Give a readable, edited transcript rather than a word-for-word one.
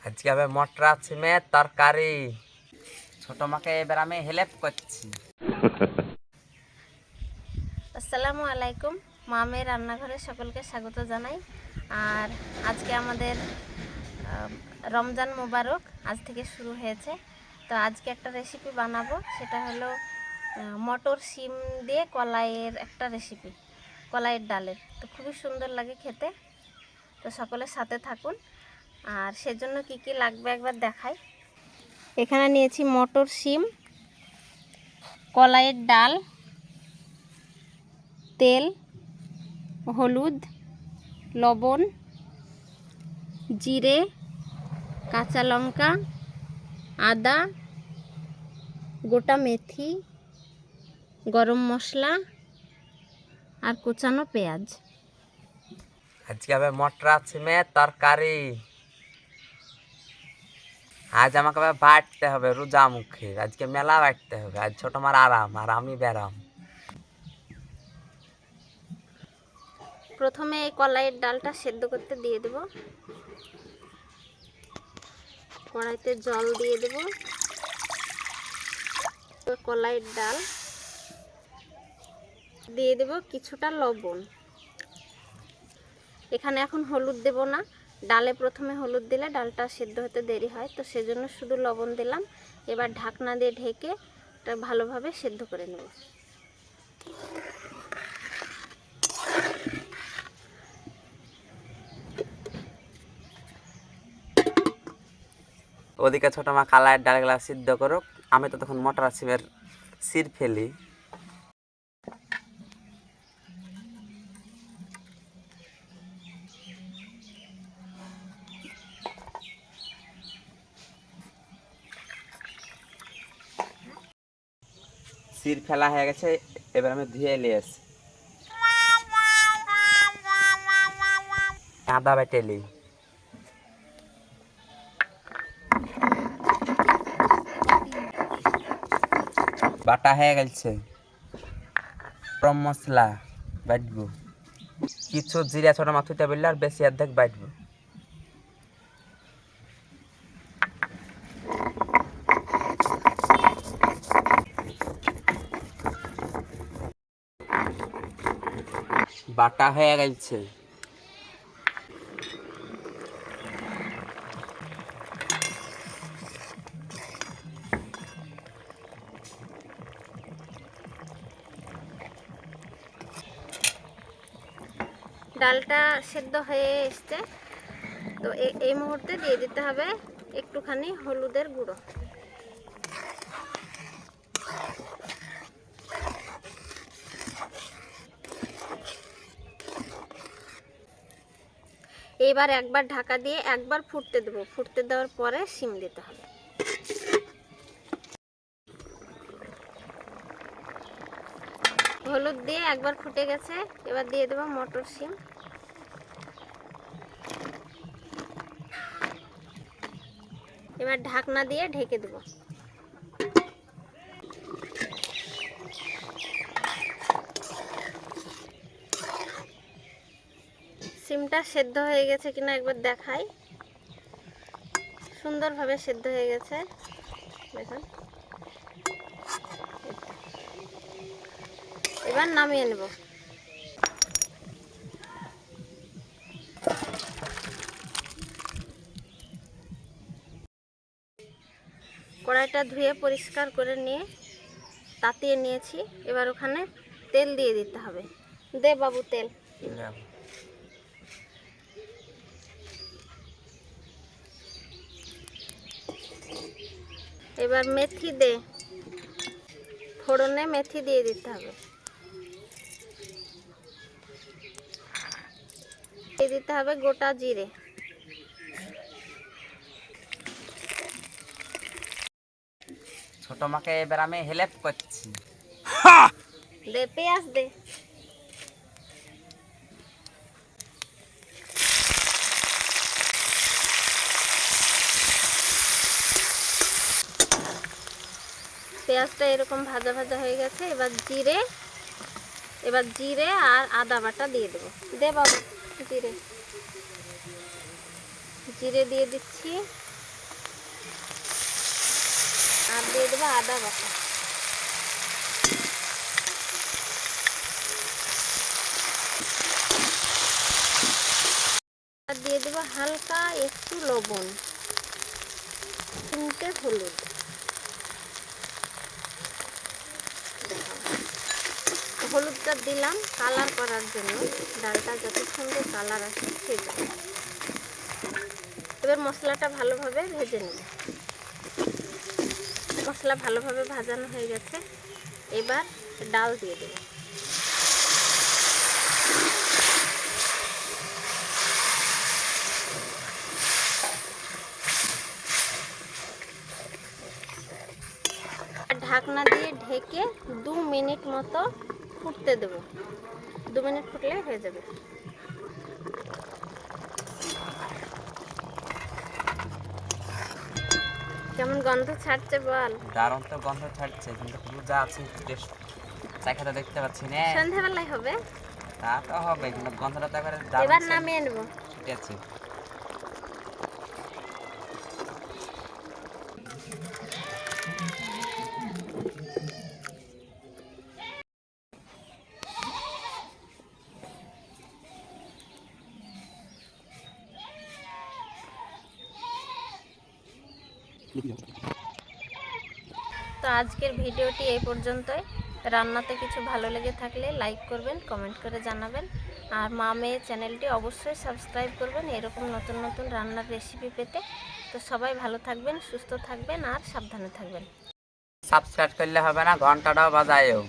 আজকে হবে মটরা সিমের তরকারি। ছোট মাকে এবার আমি হেল্প করছি। আসসালামু আলাইকুম। মামের রান্নাঘরে সকলকে স্বাগত জানাই। আর আজকে আমাদের রমজান মোবারক আজ থেকে শুরু হয়েছে। তো আজকে একটা রেসিপি বানাবো, সেটা হলো মটর সিম দিয়ে কলাইয়ের একটা রেসিপি, কলাইয়ের ডালের। তো খুবই সুন্দর লাগে খেতে। তো সকলের সাথে থাকুন। আর সেজন্য কি কি লাগবে একবার দেখাই। এখানে নিয়েছি মটর সিম, কলাইয়ের ডাল, তেল, হলুদ, লবণ, জিরে, কাঁচা লঙ্কা, আদা, গোটা মেথি, গরম মশলা আর কুচানো পেঁয়াজ। আজকে হবে মটরা সিমের তরকারি। আজ আমাকে বাটতে হবে রোজা মুখে, আজকে মেলা বাটতে হবে। আজ ছোট মার আরাম আর আমি বেরাম। প্রথমে এই কলাইয়ের ডালটা সেদ্ধ করতে দিয়ে দেব। কড়াইতে জল দিয়ে দেব। কলাইয়ের ডাল দিয়ে দেব, কিছুটা লবণ। এখানে এখন হলুদ দেব না, ডালে প্রথমে হলুদ দিলে ডালটা সেদ্ধ হতে দেরি হয়, তো সেজন্য শুধু লবণ দিলাম। এবার ঢাকনা দিয়ে ঢেকে এটা ভালোভাবে সেদ্ধ করে নেব। ওদিকে ছোট মা কালাইয়ের ডালগুলা সিদ্ধ করুক, আমি তো তখন মটরা সিমের সির ফেলি। সির ফেলা হয়ে গেছে, এবার আমি ধুয়ে নিয়ে আসি। আদা বেটেলি, বাটা হয়ে গেছে। গরম মশলা বাটবো, কিছু জিরা ছোট মাথুতে বললে আর বেশি অর্ধেক বাটবো। বাটা হয়ে গেছে। ডালটা সেদ্ধ হয়ে এসছে, তো এই মুহূর্তে দিয়ে দিতে হবে একটুখানি হলুদের গুঁড়ো। এবার একবার ঢাকা দিয়ে একবার ফুটতে দেবো। ফুটতে দেওয়ার পরে সিম দিতে হবে। হলুদ দিয়ে একবার ফুটে গেছে, এবার দিয়ে দেবো মটর সিম। এবার ঢাকনা দিয়ে ঢেকে দেবো। সিমটা সেদ্ধ হয়ে গেছে কিনা একবার দেখাই। সুন্দরভাবে সেদ্ধ হয়ে গেছে, দেখুন। এবার নামিয়ে নেব। কড়াইটা ধুয়ে পরিষ্কার করে নিয়ে তাতিয়ে নিয়েছি। এবার ওখানে তেল দিয়ে দিতে হবে। দে বাবু তেল। এবার মেথি দে, ফোড়নে মেথি দিয়ে দিতে হবে। দিয়ে দিতে হবে গোটা জিরে। ছোট মাকে এবার আমি হেল্প করছি। দে পেঁয়াজ দে। পেঁয়াজটা এরকম ভাজা ভাজা হয়ে গেছে। এবার জিরে আর আদা বাটা দিয়ে দেবো। দে বাবু জিরে। জিরে দিয়ে দিচ্ছি। আর দিয়ে দেবো আদা বাটা। আর দিয়ে দেবো হালকা একটু লবণ, 3টে হলুদ। হলুদটা দিলাম কালার করার জন্য, ডালটা যত সুন্দর কালার আসে সেই জন্য। এবার মশলাটা ভালোভাবে ভেজে নেব। মশলা ভালোভাবে ভাজানো হয়ে গেছে, এবার ডাল দিয়ে দেব। ঢাকনা দিয়ে ঢেকে 2 মিনিট মতো ফুটতে দেব। 2 মিনিট ফুটলে হয়ে যাবে। কেমন গন্ধ ছাড়ছে বল? দারুণ তো গন্ধ ছাড়ছে, কিন্তু রোজা আছে, টেস্ট চাখাটা দেখতে পাচ্ছি না। সন্ধ্যাবেলায় হবে। তা তো হবে, কিন্তু গন্ধটা তো এবারে এবার দারুণ নামিয়ে নেব। ঠিক আছে। তো আজকের ভিডিওটি এই পর্যন্তই। রান্নাতে কিছু ভালো লেগে থাকলে লাইক করবেন, কমেন্ট করে জানাবেন, আর মা মেয়ে চ্যানেলটি অবশ্যই সাবস্ক্রাইব করবেন এরকম নতুন নতুন রান্নার রেসিপি পেতে। তো সবাই ভালো থাকবেন, সুস্থ থাকবেন আর সাবধানে থাকবেন। সাবস্ক্রাইব করলে হবে না, ঘন্টাটাও বাজায়ও।